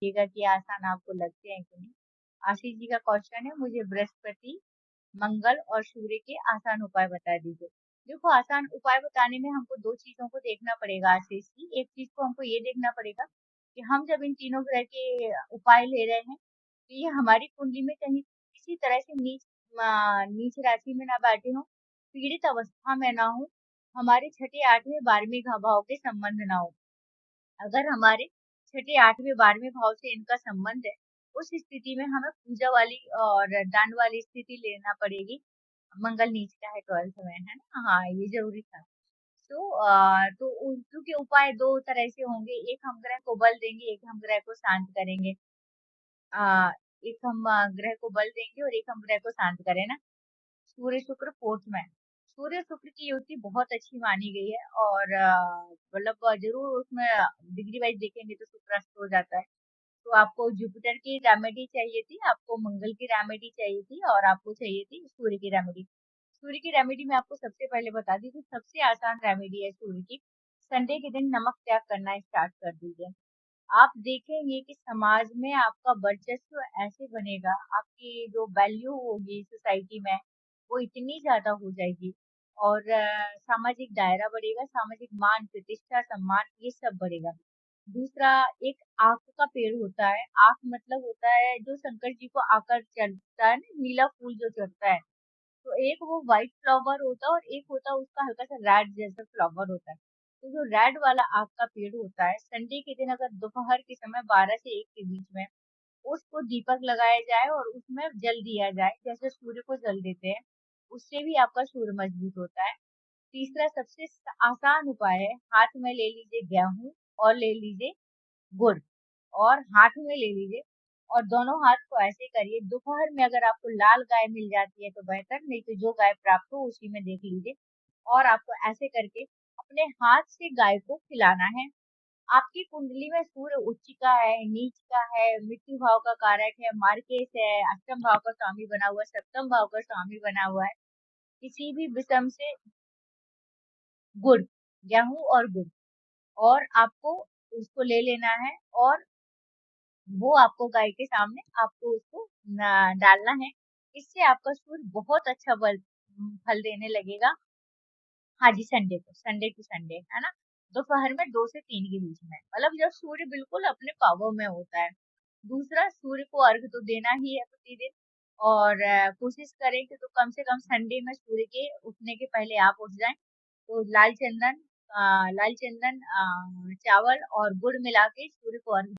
देखिएगा कि आसान आपको लगते हैं कि नहीं। आशीष जी का क्वेश्चन है, मुझे बृहस्पति, मंगल और सूर्य के आसान उपाय बता दीजिए। देखो, आसान उपाय बताने में हमको दो चीजों को देखना पड़ेगा आशीष जी। एक चीज को हमको ये देखना पड़ेगा कि हम जब इन तीनों ग्रह के उपाय ले रहे हैं तो ये हमारी कुंडली में कहीं किसी तरह से नीच राशि में ना बैठे हो, पीड़ित अवस्था में ना हो, हमारे छठे आठवें 12वें भाव के संबंध ना हो। अगर हमारे छठे आठवें 12वें भाव से इनका संबंध है, उस स्थिति में हमें पूजा वाली और दान वाली स्थिति लेना पड़ेगी। मंगल नीच का है 12th में, है ना? हाँ, ये जरूरी था। क्योंकि उपाय दो तरह से होंगे, एक हम ग्रह को बल देंगे, एक हम ग्रह को शांत करेंगे। आ, एक हम ग्रह को बल देंगे और एक हम ग्रह को शांत करें ना। सूर्य शुक्र 4th में। सूर्य शुक्र की युति बहुत अच्छी मानी गई है और मतलब जरूर उसमें डिग्री वाइज देखेंगे तो शुक्र अस्त हो जाता है। तो आपको जुपिटर की रेमेडी चाहिए थी, आपको मंगल की रेमेडी चाहिए थी और आपको चाहिए थी सूर्य की रेमेडी। सूर्य की रेमेडी मैं आपको सबसे पहले बता दी थी, सबसे आसान रेमेडी है सूर्य की। संडे के दिन नमक त्याग करना स्टार्ट कर दीजिए। आप देखेंगे कि समाज में आपका वर्चस्व ऐसे बनेगा, आपकी जो वैल्यू होगी सोसाइटी में वो इतनी ज्यादा हो जाएगी और सामाजिक दायरा बढ़ेगा, सामाजिक मान प्रतिष्ठा सम्मान ये सब बढ़ेगा। दूसरा, एक आक का पेड़ होता है। आक मतलब होता है जो शंकर जी को आकर चढ़ता है ना, नीला फूल जो चढ़ता है। तो एक वो व्हाइट फ्लावर होता है और एक होता है उसका हल्का सा रेड जैसा फ्लावर होता है। तो जो रेड वाला आक का पेड़ होता है, संडे के दिन अगर दोपहर के समय 12 से 1 के बीच में उसको दीपक लगाया जाए और उसमें जल दिया जाए, जैसे सूर्य को जल देते हैं, उससे भी आपका सूर्य मजबूत होता है। तीसरा सबसे आसान उपाय है, हाथ में ले लीजिए गेहूं और ले लीजिए गुड़ और हाथ में ले लीजिए और दोनों हाथ को ऐसे करिए। दोपहर में अगर आपको लाल गाय मिल जाती है तो बेहतर, नहीं तो जो गाय प्राप्त हो उसी में देख लीजिए। और आपको ऐसे करके अपने हाथ से गाय को खिलाना है। आपकी कुंडली में सूर्य उच्च का है, नीच का है, मृत्यु भाव का कारक है, मार्केश है, अष्टम भाव का स्वामी बना हुआ है, सप्तम भाव का स्वामी बना हुआ है। किसी भी विषम से गुड़, गेहूं और गुड़, और आपको उसको ले लेना है और वो आपको गाय के सामने आपको उसको डालना है। इससे आपका सूर्य बहुत अच्छा फल देने लगेगा। हाँ जी, संडे को, संडे टू संडे, है ना? दोपहर में 2 से 3 के बीच में, मतलब जब सूर्य बिल्कुल अपने पावर में होता है। दूसरा, सूर्य को अर्घ तो देना ही है प्रतिदिन और कोशिश करें कि तो कम से कम संडे में सूर्य के उठने के पहले आप उठ जाएं। तो लाल चंदन, चावल और गुड़ मिला के सूर्य को अर्घ